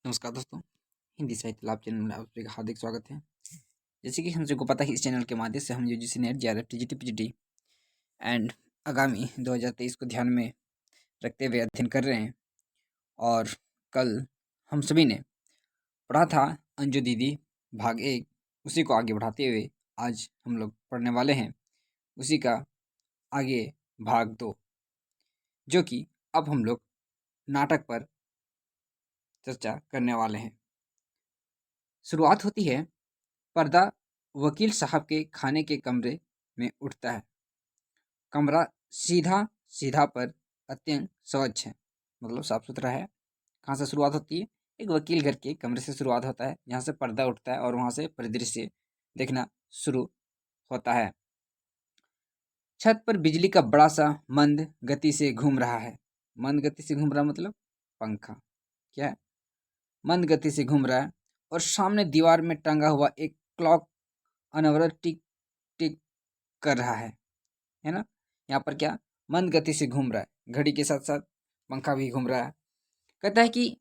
नमस्कार दोस्तों, हिंदी साहित्य लाभ चैनल में आप सभी का हार्दिक स्वागत है। जैसे कि हम सबको पता है, इस चैनल के माध्यम से हम UGC net, JRF, TGT, PGT and आगामी 2023 को ध्यान में रखते हुए अध्ययन कर रहे हैं। और कल हम सभी ने पढ़ा था अंजू दीदी भाग 1, उसी को आगे बढ़ाते हुए आज हम लोग पढ़ने वाले हैं उसी का आगे भाग 2, जो कि अब हम लोग नाटक पर चर्चा करने वाले हैं। शुरुआत होती है, पर्दा वकील साहब के खाने के कमरे में उठता है। कमरा सीधा सीधा पर अत्यंत स्वच्छ है, मतलब साफ सुथरा है। कहाँ से शुरुआत होती है? एक वकील घर के कमरे से शुरुआत होता है, यहाँ से पर्दा उठता है और वहाँ से परिदृश्य देखना शुरू होता है। छत पर बिजली का बड़ा सा मंद गति से घूम रहा है। मंद गति से घूम रहा मतलब पंखा। क्या है? मंद गति से घूम रहा है और सामने दीवार में टंगा हुआ एक क्लॉक अनवरत टिक टिक कर रहा है ना। यहाँ पर क्या मंद गति से घूम रहा है, घड़ी के साथ साथ पंखा भी घूम रहा है। कहता है कि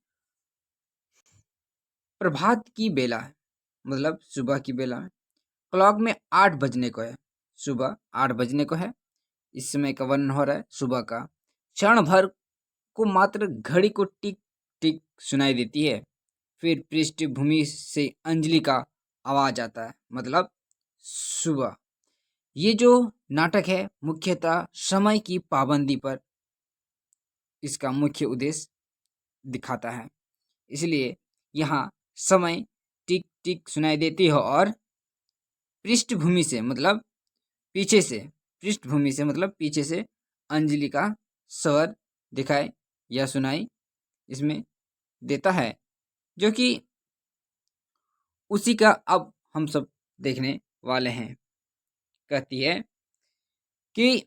प्रभात की बेला है, मतलब सुबह की बेला है। क्लॉक में 8 बजने को है, सुबह 8 बजने को है। इस समय का वर्णन हो रहा है सुबह का। क्षण भर को मात्र घड़ी को टिक टिक सुनाई देती है, फिर पृष्ठभूमि से अंजलि का आवाज आता है, मतलब सुबह। ये जो नाटक है मुख्यतः समय की पाबंदी पर इसका मुख्य उद्देश्य दिखाता है। इसलिए यहाँ समय टिक टिक सुनाई देती हो और पृष्ठभूमि से मतलब पीछे से, पृष्ठभूमि से मतलब पीछे से अंजलि का स्वर दिखाई या सुनाई इसमें देता है, जो कि उसी का अब हम सब देखने वाले हैं। कहती है कि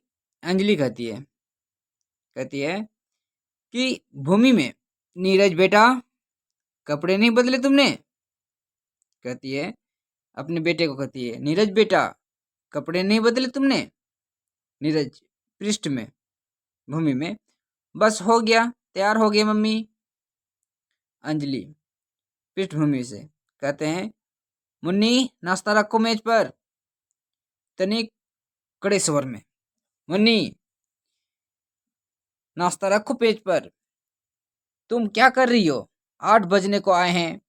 अंजलि कहती है कि भूमि में, नीरज बेटा कपड़े नहीं बदले तुमने? कहती है अपने बेटे को, कहती है नीरज बेटा कपड़े नहीं बदले तुमने? नीरज पृष्ठ में, भूमि में, बस हो गया, तैयार हो गए मम्मी। अंजलि पृष्ठभूमि से कहते हैं मुन्नी नाश्ता रखो मेज पर। तनिक कड़े स्वर में, मुन्नी नाश्ता रखो पेज पर। तुम क्या कर रही हो? 8 बजने को आए हैं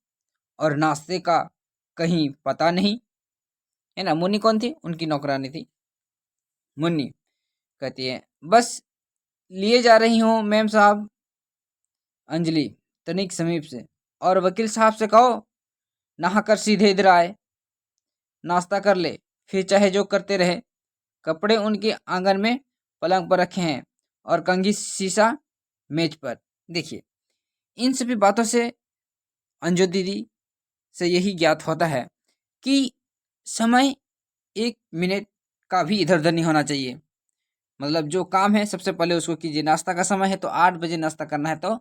और नाश्ते का कहीं पता नहीं, है ना। मुन्नी कौन थी? उनकी नौकरानी थी मुन्नी। कहती है बस लिए जा रही हूँ मैम साहब। अंजलि तनिक समीप से, और वकील साहब से कहो नहाकर सीधे इधर आए, नाश्ता कर ले, फिर चाहे जो करते रहे। कपड़े उनके आंगन में पलंग पर रखे हैं और कंघी शीशा मेज पर। देखिए, इन सभी बातों से अंजू दीदी से यही ज्ञात होता है कि समय 1 मिनट का भी इधर उधर नहीं होना चाहिए। मतलब जो काम है सबसे पहले उसको कीजिए। नाश्ता का समय है तो 8 बजे नाश्ता करना है तो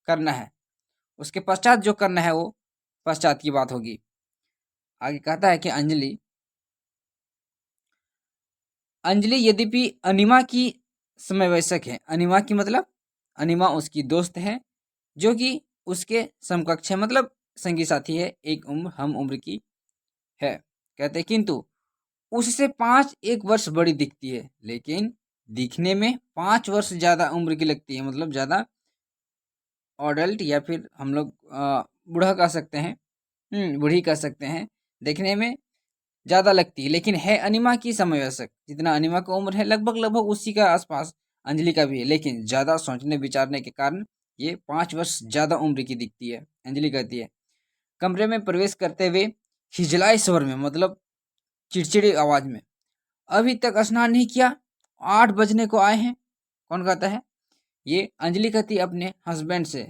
करना है, उसके पश्चात जो करना है वो पश्चात की बात होगी। आगे कहता है कि अंजलि यद्यपि अनिमा की समवयस्क है। अनिमा की मतलब अनिमा उसकी दोस्त है, जो कि उसके समकक्ष है, मतलब संगी साथी है, एक उम्र हम उम्र की है। कहते किंतु उससे 1 वर्ष बड़ी दिखती है, लेकिन दिखने में 5 वर्ष ज्यादा उम्र की लगती है, मतलब ज्यादा अडल्ट या फिर हम लोग बूढ़ा कह सकते हैं, बूढ़ी कह सकते हैं। देखने में ज्यादा लगती है, लेकिन है अनिमा की समवयस्क। जितना अनिमा का उम्र है लगभग लगभग उसी का आसपास अंजलि का भी है, लेकिन ज्यादा सोचने विचारने के कारण ये 5 वर्ष ज्यादा उम्र की दिखती है। अंजलि कहती है कमरे में प्रवेश करते हुए हिजलाए स्वर में, मतलब चिड़चिड़ी आवाज में, अभी तक स्नान नहीं किया? 8 बजने को आए हैं। कौन कहता है? ये अंजलि कहती है अपने हस्बैंड से।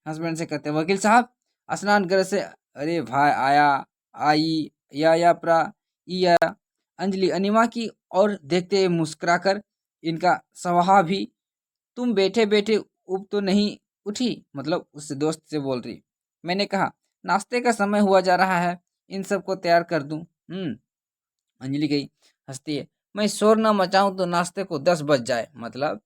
हस्बैंड से कहते हैं वकील साहब स्नान घर से। अरे भाई आया, आई, या प्रा या। अंजलि अनिमा की और देखते हुए मुस्कुराकर, इनका स्वभाव भी, तुम बैठे बैठे उब तो नहीं उठी? मतलब उससे दोस्त से बोल रही। मैंने कहा नाश्ते का समय हुआ जा रहा है, इन सबको तैयार कर दूं। अंजलि गई, हंसती है मैं शोर न मचाऊं तो नाश्ते को 10 बज जाए। मतलब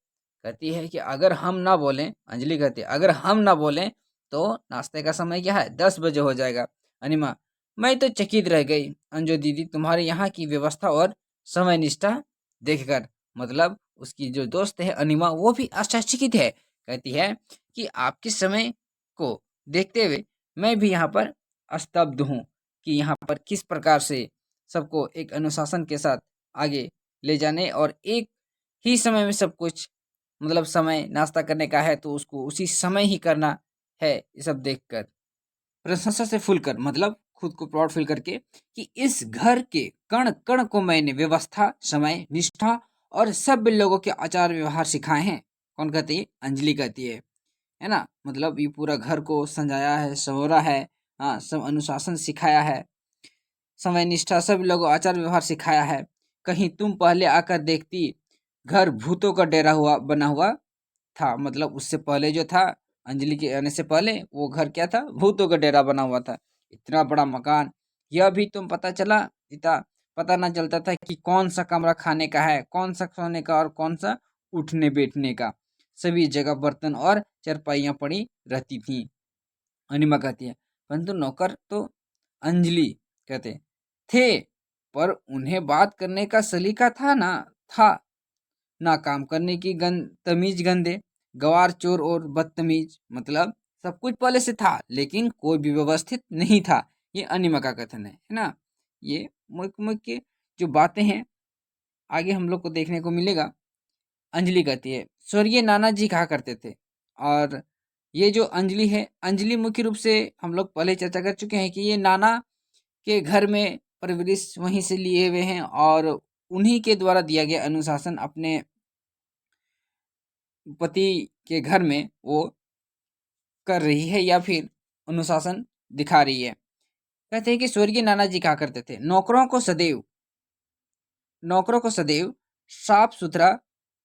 कहती है कि अगर हम ना बोलें, अंजलि कहती है अगर हम ना बोलें तो नाश्ते का समय क्या है, 10 बजे हो जाएगा। अनिमा, मैं तो चकित रह गई अंजू दीदी तुम्हारे यहाँ की व्यवस्था और समय निष्ठा देखकर। मतलब उसकी जो दोस्त है अनिमा, वो भी आश्चर्यचकित है। कहती है कि आपके समय को देखते हुए मैं भी यहाँ पर स्तब्ध हूँ कि यहाँ पर किस प्रकार से सबको एक अनुशासन के साथ आगे ले जाने और एक ही समय में सब कुछ, मतलब समय नाश्ता करने का है तो उसको उसी समय ही करना है, ये सब देखकर प्रशंसा से फूलकर, मतलब खुद को प्राउड फील करके कि इस घर के कण कण को मैंने व्यवस्था, समय, निष्ठा और सब लोगों के आचार व्यवहार सिखाए हैं। कौन कहती है, अंजलि कहती है ना। मतलब ये पूरा घर को संजाया है, संवरा है, हाँ, सब अनुशासन सिखाया है, समय निष्ठा सब लोगों आचार व्यवहार सिखाया है। कहीं तुम पहले आकर देखती, घर भूतों का डेरा हुआ बना हुआ था। मतलब उससे पहले जो था, अंजलि के आने से पहले वो घर क्या था, भूतों का डेरा बना हुआ था। इतना बड़ा मकान, यह भी तुम पता चला, इतना पता ना चलता था कि कौन सा कमरा खाने का है, कौन सा सोने का और कौन सा उठने बैठने का। सभी जगह बर्तन और चरपाइयाँ पड़ी रहती थी। अनिमा कहती है, परंतु नौकर तो अंजलि कहते थे, पर उन्हें बात करने का सलीका था ना काम करने की तमीज, गंदे गवार, चोर और बदतमीज। मतलब सब कुछ पहले से था लेकिन कोई भी व्यवस्थित नहीं था। ये अनिमा का कथन है ना। ये मुख्य मुख्य जो बातें हैं आगे हम लोग को देखने को मिलेगा। अंजलि कहती है, स्वर्गीय नाना जी कहा करते थे। और ये जो अंजलि है, अंजलि मुख्य रूप से हम लोग पहले चर्चा कर चुके हैं कि ये नाना के घर में परवरिश वहीं से लिए हुए हैं और उन्हीं के द्वारा दिया गया अनुशासन अपने पति के घर में वो कर रही है या फिर अनुशासन दिखा रही है। कहते हैं कि स्वर्गीय नाना जी कहा करते थे, नौकरों को सदैव साफ सुथरा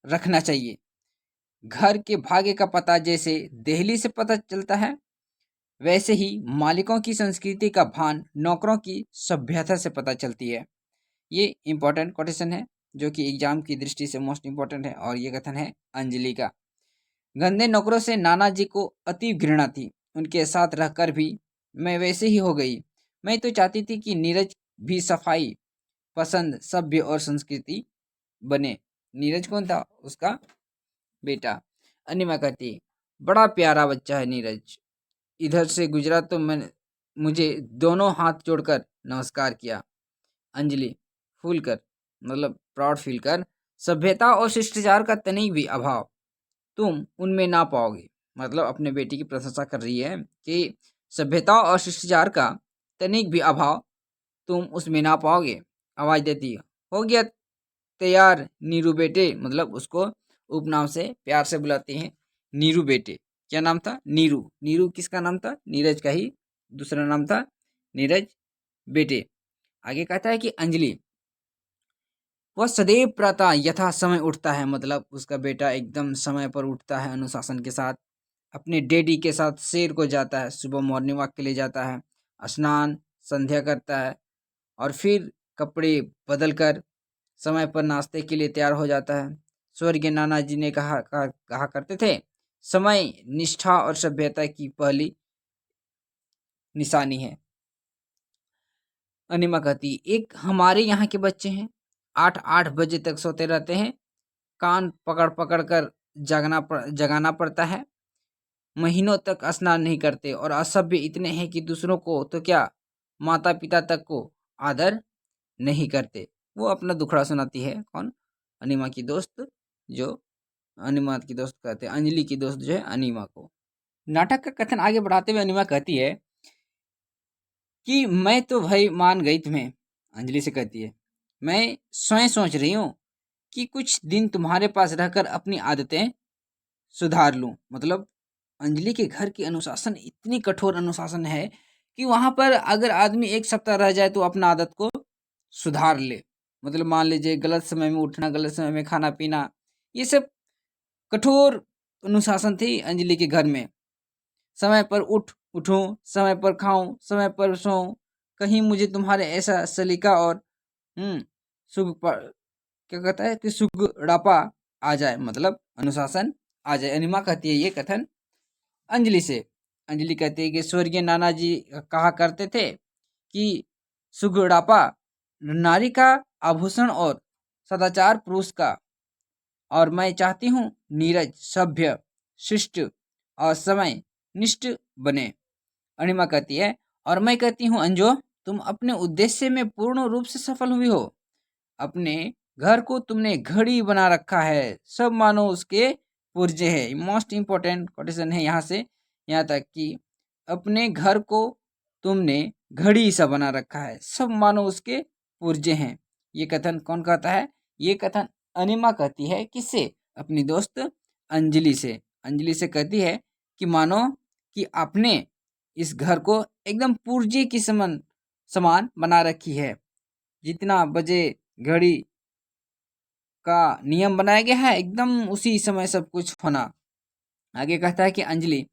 रखना चाहिए। घर के भाग्य का पता जैसे देहली से पता चलता है, वैसे ही मालिकों की संस्कृति का भान नौकरों की सभ्यता से पता चलती है। ये इंपॉर्टेंट कोटेशन है जो कि एग्जाम की दृष्टि से मोस्ट इंपॉर्टेंट है और ये कथन है अंजलि का। गंदे नौकरों से नाना जी को अति घृणा थी, उनके साथ रहकर भी मैं वैसे ही हो गई। मैं तो चाहती थी कि नीरज भी सफाई पसंद, सभ्य और संस्कृति बने। नीरज कौन था, उसका बेटा। अनिमा कहती, बड़ा प्यारा बच्चा है नीरज। इधर से गुजरा तो मैंने मुझे दोनों हाथ जोड़कर नमस्कार किया। अंजलि फूल कर, मतलब प्राउड फील कर, सभ्यता और शिष्टाचार का तनिक भी अभाव तुम उनमें ना पाओगे। मतलब अपने बेटी की प्रशंसा कर रही है कि सभ्यता और शिष्टाचार का तनिक भी अभाव तुम उसमें ना पाओगे। आवाज देती है, हो गया तैयार नीरू बेटे। मतलब उसको उपनाम से प्यार से बुलाते हैं, नीरू बेटे। क्या नाम था, नीरू। नीरू किसका नाम था, नीरज का ही दूसरा नाम था, नीरज बेटे। आगे कहता है कि अंजलि, वह सदैव प्रातः यथा समय उठता है। मतलब उसका बेटा एकदम समय पर उठता है, अनुशासन के साथ अपने डैडी के साथ शेर को जाता है, सुबह मॉर्निंग वॉक के लिए जाता है, स्नान संध्या करता है और फिर कपड़े बदल कर समय पर नाश्ते के लिए तैयार हो जाता है। स्वर्गीय नाना जी ने कहा करते थे, समय निष्ठा और सभ्यता की पहली निशानी है। अनिमा कहती, एक हमारे यहाँ के बच्चे हैं, 8-8 बजे तक सोते रहते हैं, कान पकड़ पकड़ कर जगाना पड़ता है, महीनों तक स्नान नहीं करते और असभ्य इतने हैं कि दूसरों को तो क्या, माता पिता तक को आदर नहीं करते। वो अपना दुखड़ा सुनाती है, कौन, अनिमा की दोस्त, जो अनिमा की दोस्त कहते हैं, अंजलि की दोस्त जो है अनिमा को। नाटक का कथन आगे बढ़ाते हुए अनिमा कहती है कि मैं तो भाई मान गई तुम्हें। अंजलि से कहती है, मैं स्वयं सोच रही हूँ कि कुछ दिन तुम्हारे पास रहकर अपनी आदतें सुधार लूं। मतलब अंजलि के घर की अनुशासन इतनी कठोर अनुशासन है कि वहां पर अगर आदमी एक सप्ताह रह जाए तो अपना आदत को सुधार ले। मतलब मान लीजिए गलत समय में उठना, गलत समय में खाना पीना, ये सब कठोर अनुशासन थी अंजलि के घर में। समय पर उठूं, समय पर खाऊं, समय पर सोऊं, कहीं मुझे तुम्हारे ऐसा सलीका और सुख क्या कहता है कि सुगड़ापा आ जाए, मतलब अनुशासन आ जाए। अनिमा कहती है ये कथन अंजलि से। अंजलि कहती है कि स्वर्गीय नाना जी कहा करते थे कि सुगुड़ापा नारी का आभूषण और सदाचार पुरुष का, और मैं चाहती हूँ नीरज सभ्य शिष्ट और समय निष्ठ बने। अणिमा कहती है, और मैं कहती हूँ अंजो, तुम अपने उद्देश्य में पूर्ण रूप से सफल हुई हो। अपने घर को तुमने घड़ी बना रखा है, सब मानो उसके पुर्जे है। मोस्ट इंपॉर्टेंट कोटेशन है यहाँ से यहाँ तक कि अपने घर को तुमने घड़ी सा बना रखा है, सब मानो उसके पुर्जे हैं। ये कथन कौन कहता है? ये कथन अनिमा कहती है। किससे? अपनी दोस्त अंजलि से। अंजलि से कहती है कि मानो कि आपने इस घर को एकदम पुर्जे की समान बना रखी है। जितना बजे घड़ी का नियम बनाया गया है, एकदम उसी समय सब कुछ होना। आगे कहता है कि अंजलि,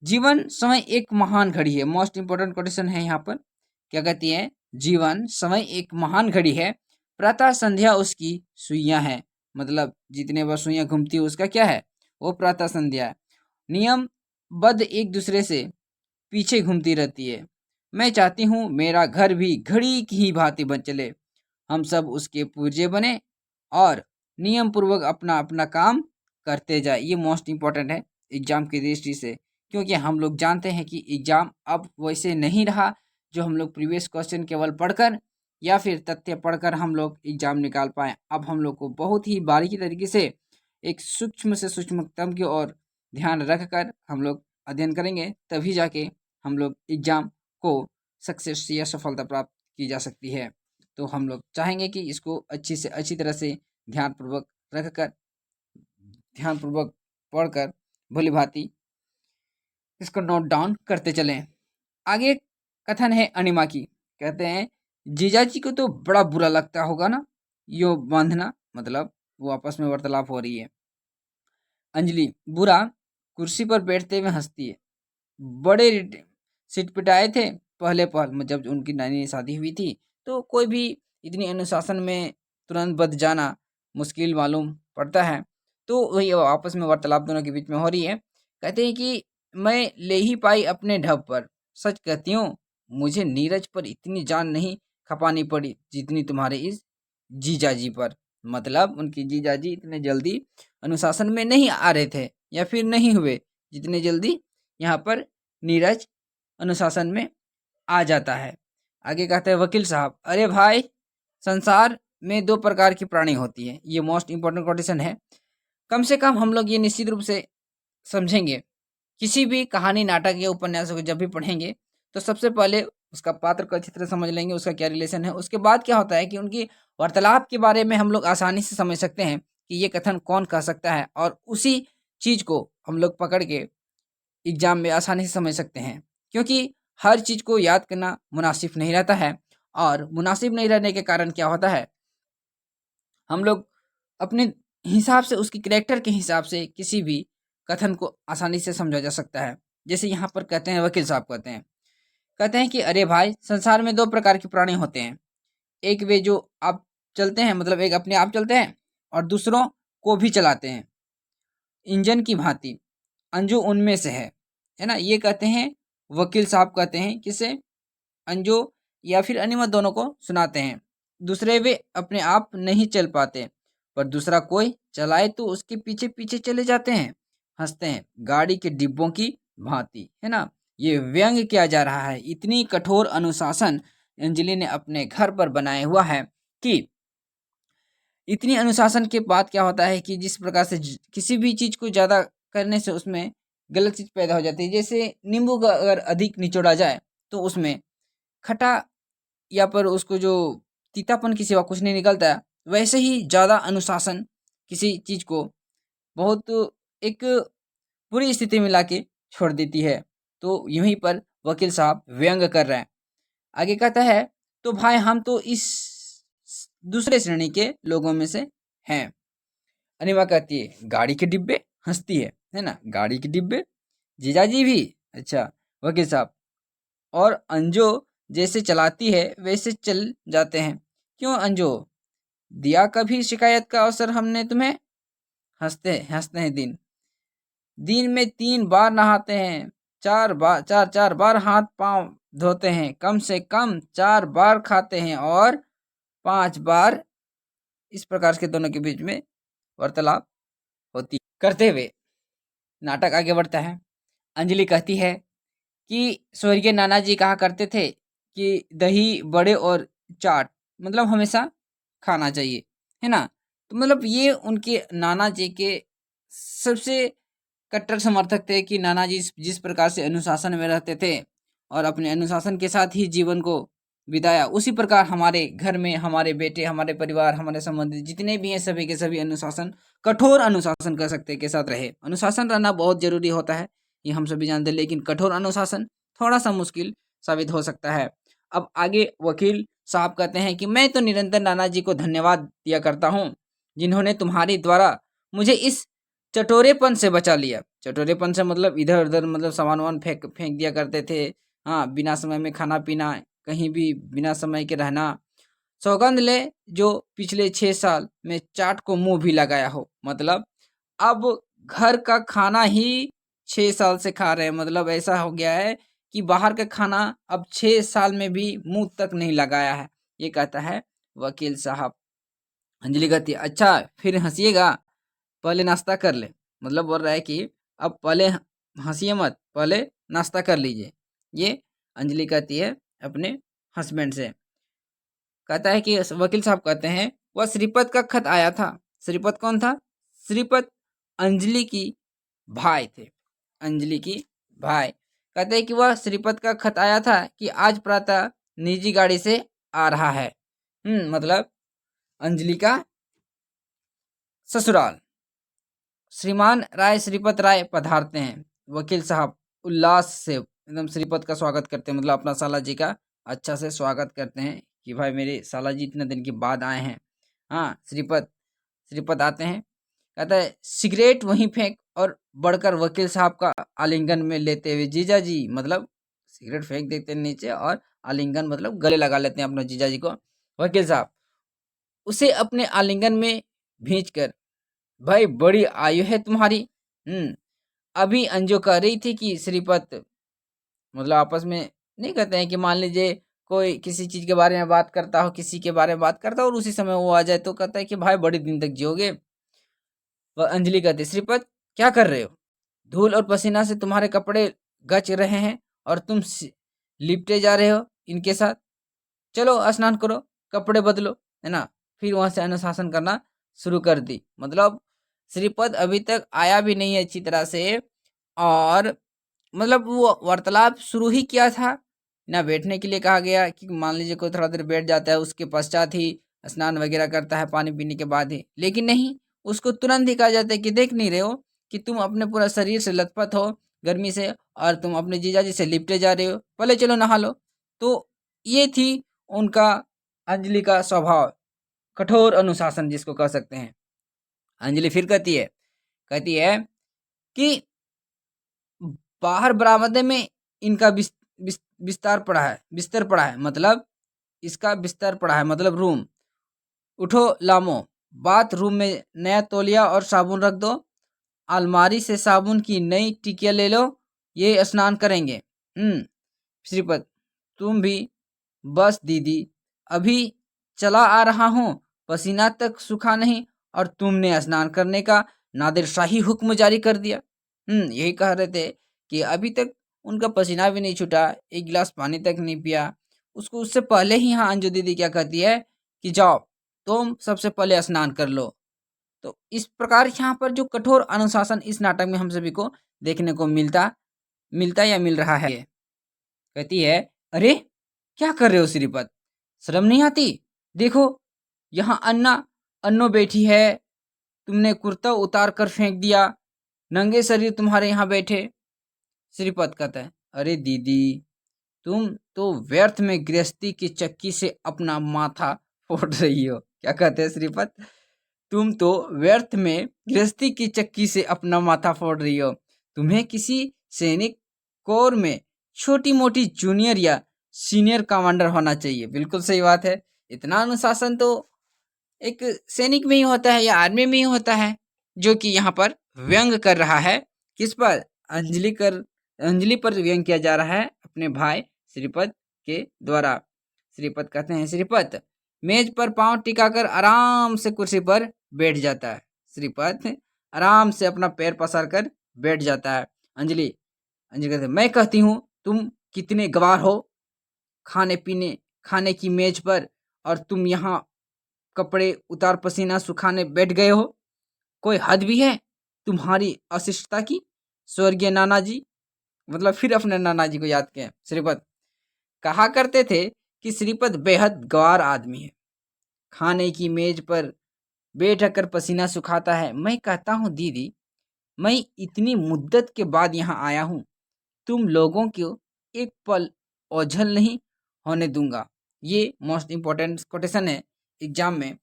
जीवन समय एक महान घड़ी है। मोस्ट इंपोर्टेंट क्वेश्चन है यहाँ पर। क्या कहती है? जीवन समय एक महान घड़ी है, प्रातः संध्या उसकी सुइयां है। मतलब जितने बार सुइयां घूमती है उसका क्या है? वो प्रातः संध्या है। नियम बद्ध एक दूसरे से पीछे घूमती रहती है। मैं चाहती हूँ मेरा घर भी घड़ी की ही भांति बन चले, हम सब उसके पूजे बने और नियम पूर्वक अपना अपना काम करते जाए। ये मोस्ट इंपॉर्टेंट है एग्जाम की दृष्टि से, क्योंकि हम लोग जानते हैं कि एग्जाम अब वैसे नहीं रहा जो हम लोग प्रीवियस क्वेश्चन केवल पढ़कर या फिर तथ्य पढ़कर हम लोग एग्जाम निकाल पाए। अब हम लोग को बहुत ही बारीकी तरीके से एक सूक्ष्म से सूक्ष्मतम की ओर ध्यान रखकर हम लोग अध्ययन करेंगे, तभी जाके हम लोग एग्जाम को सक्सेस या सफलता प्राप्त की जा सकती है। तो हम लोग चाहेंगे कि इसको अच्छी से अच्छी तरह से ध्यानपूर्वक रखकर, ध्यानपूर्वक पढ़कर भली भांति इसको नोट डाउन करते चलें। आगे कथन है अनिमा की। कहते हैं, जीजा जी को तो बड़ा बुरा लगता होगा ना यो बांधना। मतलब वो आपस में वार्तालाप हो रही है। अंजलि, बुरा? कुर्सी पर बैठते हुए हंसती है। बड़े सिटपिटाए थे पहले पहल, जब उनकी नानी शादी हुई थी तो कोई भी इतनी अनुशासन में तुरंत बच जाना मुश्किल मालूम पड़ता है। तो वही आपस में वार्तालाप दोनों के बीच में हो रही है। कहते हैं कि मैं ले ही पाई अपने ढब पर, सच कहती हूँ मुझे नीरज पर इतनी जान नहीं खपानी पड़ी जितनी तुम्हारे इस जीजाजी पर। मतलब उनकी जीजाजी इतने जल्दी अनुशासन में नहीं आ रहे थे या फिर नहीं हुए जितने जल्दी यहाँ पर नीरज अनुशासन में आ जाता है। आगे कहते हैं वकील साहब, अरे भाई, संसार में दो प्रकार की प्राणी होती है। ये मोस्ट इंपॉर्टेंट कोटेशन है। कम से कम हम लोग ये निश्चित रूप से समझेंगे। किसी भी कहानी, नाटक या उपन्यास को जब भी पढ़ेंगे तो सबसे पहले उसका पात्र को अच्छी तरह समझ लेंगे, उसका क्या रिलेशन है। उसके बाद क्या होता है कि उनकी वार्तालाप के बारे में हम लोग आसानी से समझ सकते हैं कि ये कथन कौन कह सकता है, और उसी चीज को हम लोग पकड़ के एग्जाम में आसानी से समझ सकते हैं। क्योंकि हर चीज को याद करना मुनासिब नहीं रहता है, और मुनासिब नहीं रहने के कारण क्या होता है, हम लोग अपने हिसाब से, उसकी कैरेक्टर के हिसाब से किसी भी कथन को आसानी से समझा जा सकता है। जैसे यहाँ पर कहते हैं, वकील साहब कहते हैं कि अरे भाई, संसार में दो प्रकार के प्राणी होते हैं। एक वे जो आप चलते हैं, मतलब एक अपने आप चलते हैं, और दूसरों को भी चलाते हैं इंजन की भांति। अंजू उनमें से है ना। ये कहते हैं वकील साहब, कहते हैं किसे? अंजू या फिर अनिमा, दोनों को सुनाते हैं। दूसरे वे अपने आप नहीं चल पाते, पर दूसरा कोई चलाए तो उसके पीछे पीछे चले जाते हैं, हंसते हैं गाड़ी के डिब्बों की भांति, है ना। ये व्यंग किया जा रहा है। इतनी कठोर अनुशासन अंजलि ने अपने घर पर बनाया हुआ है कि इतनी अनुशासन के बाद क्या होता है कि जिस प्रकार से किसी भी चीज को ज्यादा करने से उसमें गलत चीज पैदा हो जाती है। जैसे नींबू का अगर अधिक निचोड़ा जाए तो उसमें खटा या पर उसको जो तीतापन की सिवा कुछ नहीं निकलता है। वैसे ही ज्यादा अनुशासन किसी चीज को बहुत एक बुरी स्थिति में लाके छोड़ देती है। तो यहीं पर वकील साहब व्यंग कर रहे हैं। आगे कहता है, तो भाई हम तो इस दूसरे श्रेणी के लोगों में से हैं। अनिमा कहती है, गाड़ी के डिब्बे? हंसती है ना। गाड़ी के डिब्बे? जीजाजी भी? अच्छा। वकील साहब, और अंजो जैसे चलाती है वैसे चल जाते हैं। क्यों अंजो, दिया कभी शिकायत का अवसर हमने तुम्हें? हंसते हैं दिन में 3 बार नहाते हैं, चार बार हाथ पांव धोते हैं, कम से कम 4 बार खाते हैं और 5 बार। इस प्रकार के दोनों के बीच में वार्तालाप होती करते हुए नाटक आगे बढ़ता है। अंजलि कहती है कि स्वर्गीय नाना जी कहा करते थे कि दही बड़े और चाट मतलब हमेशा खाना चाहिए, है ना। तो मतलब ये उनके नाना जी के सबसे कट्टर समर्थक थे कि नाना जी जिस प्रकार से अनुशासन में रहते थे और अपने अनुशासन के साथ ही जीवन को बिताया, उसी प्रकार हमारे घर में हमारे बेटे, हमारे परिवार, हमारे संबंधी जितने भी हैं सभी के सभी अनुशासन, कठोर अनुशासन कर सकते के साथ रहे। अनुशासन रहना बहुत जरूरी होता है, ये हम सभी जानते हैं, लेकिन कठोर अनुशासन थोड़ा सा मुश्किल साबित हो सकता है। अब आगे वकील साहब कहते हैं कि मैं तो निरंतर नाना जी को धन्यवाद दिया करता हूँ, जिन्होंने तुम्हारी द्वारा मुझे इस चटोरेपन से बचा लिया। चटोरेपन से मतलब इधर उधर मतलब सामान वामान फेंक फेंक दिया करते थे, हाँ, बिना समय में खाना पीना, कहीं भी बिना समय के रहना। सौगंध ले जो पिछले 6 साल में चाट को मुंह भी लगाया हो, मतलब अब घर का खाना ही 6 साल से खा रहे हैं। मतलब ऐसा हो गया है कि बाहर का खाना अब 6 साल में भी मुंह तक नहीं लगाया है, ये कहता है वकील साहब। अंजलि कहती है अच्छा फिर हंसिएगा, पहले नाश्ता कर ले। मतलब बोल रहा है कि अब पहले हंसिए मत, पहले नाश्ता कर लीजिए। ये अंजलि कहती है अपने हस्बैंड से। कहता है कि वकील साहब कहते हैं वह श्रीपत का खत आया था। श्रीपत कौन था? श्रीपत अंजलि की भाई थे, अंजलि की भाई। कहते हैं कि वह श्रीपत का खत आया था कि आज प्रातः निजी गाड़ी से आ रहा है। मतलब अंजलि का ससुराल। श्रीमान राय श्रीपत राय पधारते हैं। वकील साहब उल्लास से एकदम श्रीपत का स्वागत करते हैं, मतलब अपना साला जी का अच्छा से स्वागत करते हैं कि भाई मेरे साला जी इतने दिन के बाद आए हैं। हाँ, श्रीपत आते हैं। कहता है सिगरेट वहीं फेंक और बढ़कर वकील साहब का आलिंगन में लेते हुए जीजा जी, मतलब सिगरेट फेंक देते हैं नीचे और आलिंगन मतलब गले लगा लेते हैं अपने जीजा जी को। वकील साहब उसे अपने आलिंगन में भींच कर, भाई बड़ी आयु है तुम्हारी। अभी अंजू कह रही थी कि श्रीपत मतलब आपस में नहीं कहते हैं कि मान लीजिए कोई किसी चीज के बारे में बात करता हो, किसी के बारे में बात करता हो और उसी समय वो आ जाए तो कहता है कि भाई बड़े दिन तक जियोगे। वह अंजलि कहती श्रीपत क्या कर रहे हो? धूल और पसीना से तुम्हारे कपड़े गच रहे हैं और तुम लिपटे जा रहे हो इनके साथ। चलो स्नान करो, कपड़े बदलो, है ना। फिर वहां से अनुशासन करना शुरू कर दी। मतलब श्रीपद अभी तक आया भी नहीं है अच्छी तरह से, और मतलब वो वार्तालाप शुरू ही किया था ना। बैठने के लिए कहा गया कि मान लीजिए कोई थोड़ा देर बैठ जाता है, उसके पश्चात ही स्नान वगैरह करता है पानी पीने के बाद ही, लेकिन नहीं, उसको तुरंत ही कहा जाता है कि देख नहीं रहे हो कि तुम अपने पूरा शरीर से लथपथ हो गर्मी से और तुम अपने जीजाजी से लिपटे जा रहे हो, पहले चलो नहा लो। तो ये थी उनका, अंजलि का स्वभाव, कठोर अनुशासन जिसको कह सकते हैं। अंजलि फिर कहती है कि बाहर बरामदे में इनका बिस्तर पड़ा है, मतलब इसका बिस्तर पड़ा है, मतलब रूम। उठो लामो, बाथ रूम में नया तौलिया और साबुन रख दो, अलमारी से साबुन की नई टिकिया ले लो, ये स्नान करेंगे। श्रीपत तुम भी बस दीदी, अभी चला आ रहा हूँ, पसीना तक सूखा नहीं और तुमने स्नान करने का नादिरशाही हुक्म जारी कर दिया। यही कह रहे थे कि अभी तक उनका पसीना भी नहीं छूटा, एक गिलास पानी तक नहीं पिया। उसको उससे पहले ही हाँ अंजू दीदी क्या कहती है कि जाओ तुम सबसे पहले स्नान कर लो। तो इस प्रकार यहाँ पर जो कठोर अनुशासन इस नाटक में हम सभी को देखने को मिलता या मिल रहा है। कहती है अरे क्या कर रहे हो श्रीपत, शर्म नहीं आती? देखो यहाँ अन्नो बैठी है, तुमने कुर्ता उतार कर फेंक दिया, नंगे शरीर तुम्हारे यहाँ बैठे। श्रीपत कहता है अरे दीदी तुम तो व्यर्थ में गृहस्थी की चक्की से अपना माथा फोड़ रही हो। क्या कहते हैं श्रीपत? तुम तो व्यर्थ में गृहस्थी की चक्की से अपना माथा फोड़ रही हो। तुम्हें किसी सैनिक कोर में छोटी मोटी जूनियर या सीनियर कमांडर होना चाहिए। बिल्कुल सही बात है, इतना अनुशासन तो एक सैनिक में ही होता है या आर्मी में ही होता है। जो कि यहाँ पर व्यंग कर रहा है किस पर? अंजलि कर अंजलि पर व्यंग किया जा रहा है अपने भाई श्रीपद के द्वारा। श्रीपद कहते हैं, श्रीपद मेज पर पांव टिकाकर आराम से कुर्सी पर बैठ जाता है। श्रीपद आराम से अपना पैर पसार कर बैठ जाता है। अंजलि अंजलि कहते हैं, मैं कहती हूँ तुम कितने गवार हो, खाने की मेज पर, और तुम यहाँ कपड़े उतार पसीना सुखाने बैठ गए हो। कोई हद भी है तुम्हारी अशिष्टता की। स्वर्गीय नाना जी, मतलब फिर अपने नाना जी को याद किया। श्रीपद कहा करते थे कि श्रीपद बेहद गवार आदमी है, खाने की मेज पर बैठ कर पसीना सुखाता है। मैं कहता हूँ दीदी, मैं इतनी मुद्दत के बाद यहाँ आया हूँ, तुम लोगों को एक पल ओझल नहीं होने दूंगा। ये मोस्ट इंपॉर्टेंट कोटेशन है, एग्जाम में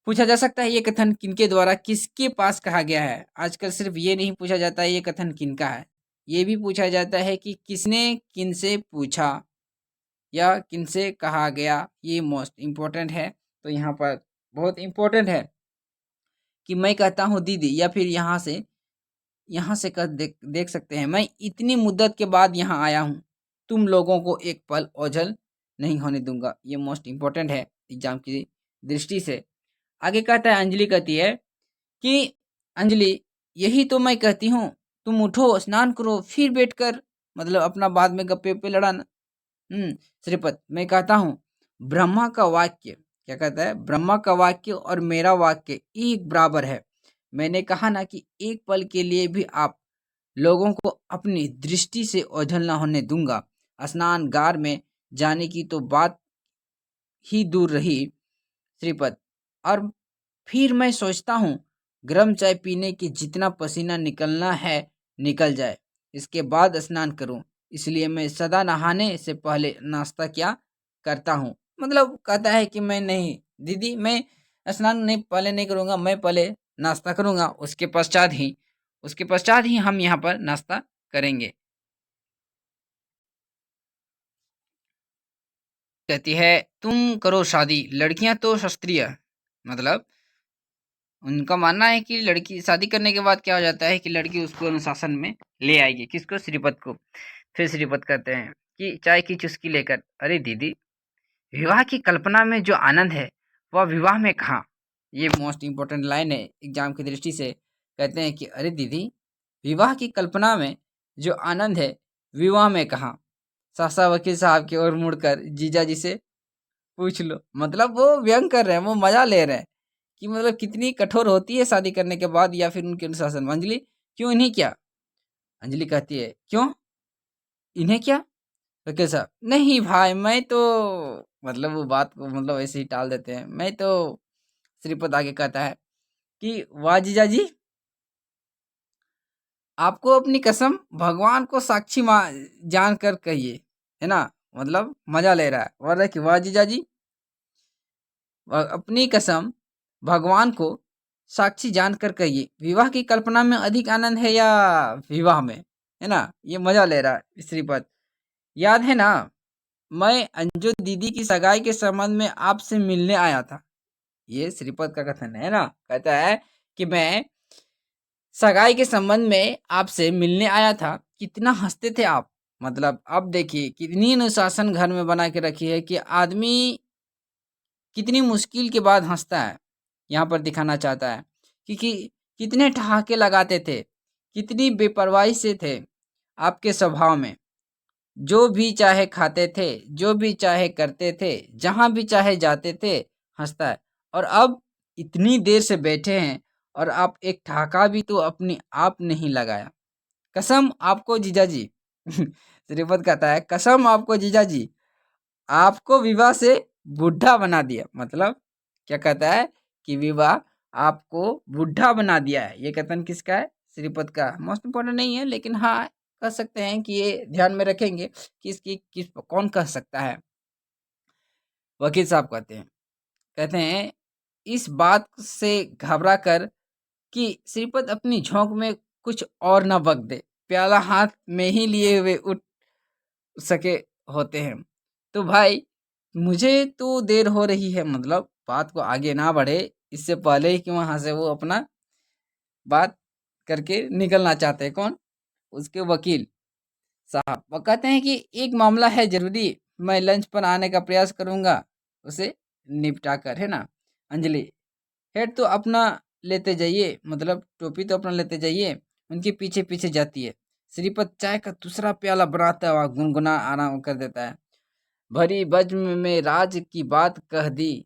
पूछा जा सकता है। ये कथन किनके द्वारा किसके पास कहा गया है। आजकल सिर्फ ये नहीं पूछा जाता है ये कथन किनका है, ये भी पूछा जाता है कि किसने किनसे पूछा या किनसे कहा गया। ये मोस्ट इम्पोर्टेंट है। तो यहाँ पर बहुत इम्पोर्टेंट है कि मैं कहता हूँ दीदी, या फिर यहाँ से देख सकते हैं, मैं इतनी मुद्दत के बाद यहाँ आया हूँ, तुम लोगों को एक पल ओझल नहीं होने दूंगा। ये मोस्ट इम्पोर्टेंट है एग्जाम की दृष्टि से। आगे कहता है, अंजलि कहती है कि अंजलि यही तो मैं कहती हूँ, तुम उठो स्नान करो फिर बैठकर मतलब अपना बाद में गप्पे पे लड़ाना। श्रीपद मैं कहता हूँ ब्रह्मा का वाक्य, क्या कहता है, ब्रह्मा का वाक्य और मेरा वाक्य एक बराबर है। मैंने कहा ना कि एक पल के लिए भी आप लोगों को अपनी दृष्टि से ओझल न होने दूंगा। स्नानगार में जाने की तो बात ही दूर रही श्रीपद, और फिर मैं सोचता हूँ गर्म चाय पीने की जितना पसीना निकलना है निकल जाए, इसके बाद स्नान करूँ। इसलिए मैं सदा नहाने से पहले नाश्ता क्या करता हूँ। मतलब कहता है कि मैं नहीं दीदी, मैं स्नान नहीं पहले नहीं करूँगा, मैं पहले नाश्ता करूँगा, उसके पश्चात ही हम यहाँ पर नाश्ता करेंगे। कहती है, तुम करो शादी, लड़कियां तो शास्त्रीय, मतलब उनका मानना है कि लड़की शादी करने के बाद क्या हो जाता है कि लड़की उसको अनुशासन में ले आएगी। किसको? श्रीपद को। फिर श्रीपद कहते हैं कि चाय की चुस्की लेकर, अरे दीदी विवाह की कल्पना में जो आनंद है वह विवाह में कहाँ। ये मोस्ट इंपॉर्टेंट लाइन है एग्जाम की दृष्टि से। कहते हैं कि अरे दीदी विवाह की कल्पना में जो आनंद है विवाह में कहाँ। सासा वकील साहब की ओर मुड़कर जीजा जी से पूछ लो। मतलब वो व्यंग कर रहे हैं, वो मजा ले रहे हैं कि मतलब कितनी कठोर होती है शादी करने के बाद या फिर उनके अनुशासन में। अंजलि क्यों इन्हीं क्या? अंजलि कहती है, क्यों इन्हें क्या? वकील साहब, नहीं भाई मैं तो, मतलब वो बात को मतलब ऐसे ही टाल देते हैं, मैं तो। श्रीपद आगे कहता है कि वाह जीजा जी, आपको अपनी कसम भगवान को साक्षी जान कर कहिए, है ना। मतलब मजा ले रहा है, बोल रहा है कि वाह जीजा जी, अपनी कसम भगवान को साक्षी जानकर कहिए, विवाह की कल्पना में अधिक आनंद है या विवाह में, है ना। ये मजा ले रहा है श्रीपद। याद है ना, मैं अंजू दीदी की सगाई के संबंध में आपसे मिलने आया था। ये श्रीपद का कथन है ना। कहता है कि मैं सगाई के संबंध में आपसे मिलने आया था, कितना हंसते थे आप। मतलब अब देखिए कितनी अनुशासन घर में बना के रखी है कि आदमी कितनी मुश्किल के बाद हंसता है। यहाँ पर दिखाना चाहता है कि कितने ठहाके लगाते थे, कितनी बेपरवाही से थे आपके स्वभाव में। जो भी चाहे खाते थे, जो भी चाहे करते थे, जहाँ भी चाहे जाते थे, हंसता है। और अब इतनी देर से बैठे हैं और आप एक ठहाका भी तो अपने आप नहीं लगाया। कसम आपको जीजा जी श्रीपद कहता है, कसम आपको जीजा जी, आपको विवाह से बुढ़ा बना दिया। मतलब क्या कहता है कि विवाह आपको बुढ़ा बना दिया है। ये कथन किसका है? श्रीपद का। मोस्ट इम्पोर्टेंट नहीं है, लेकिन हाँ कह सकते हैं कि ये ध्यान में रखेंगे कि इसकी किस कौन कह सकता है। वकील साहब कहते हैं इस बात से घबरा कर कि श्रीपद अपनी झोंक में कुछ और न बक दे, प्याला हाथ में ही लिए हुए उठ सके होते हैं। तो भाई मुझे तो देर हो रही है, मतलब बात को आगे ना बढ़े इससे पहले ही कि वहां से वो अपना बात करके निकलना चाहते हैं। कौन? उसके वकील। साहब वो कहते हैं कि एक मामला है जरूरी, मैं लंच पर आने का प्रयास करूंगा, उसे निपटा कर, है ना। अंजलि, हेड तो अपना लेते जाइए, मतलब टोपी तो अपना लेते जाइए। उनके पीछे पीछे जाती है। श्रीपत चाय का दूसरा प्याला बनाता हुआ गुनगुना आराम कर देता है। भरी बज्म में राज की बात कह दी,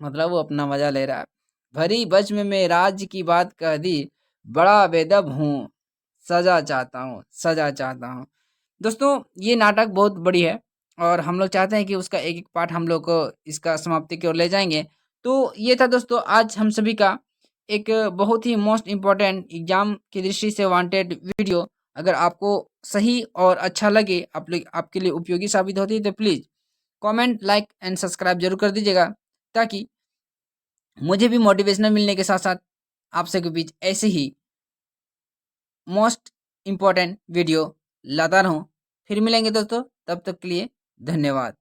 मतलब वो अपना मजा ले रहा है। भरी बज्म में राज की बात कह दी, बड़ा बेदब हूँ, सजा चाहता हूँ, सजा चाहता हूँ। दोस्तों ये नाटक बहुत बड़ी है और हम लोग चाहते हैं कि उसका एक एक पार्ट हम लोग को इसका समाप्ति की ओर ले जाएंगे। तो ये था दोस्तों आज हम सभी का एक बहुत ही मोस्ट इम्पोर्टेंट एग्जाम की दृष्टि से वांटेड वीडियो। अगर आपको सही और अच्छा लगे, आप लोग आपके लिए उपयोगी साबित होती है, तो please comment, like and subscribe जरूर कर दीजिएगा, ताकि मुझे भी मोटिवेशनल मिलने के साथ साथ आप सबके बीच ऐसे ही मोस्ट इम्पोर्टेंट वीडियो लाता रहूं। फिर मिलेंगे दोस्तों, तब तक के लिए धन्यवाद।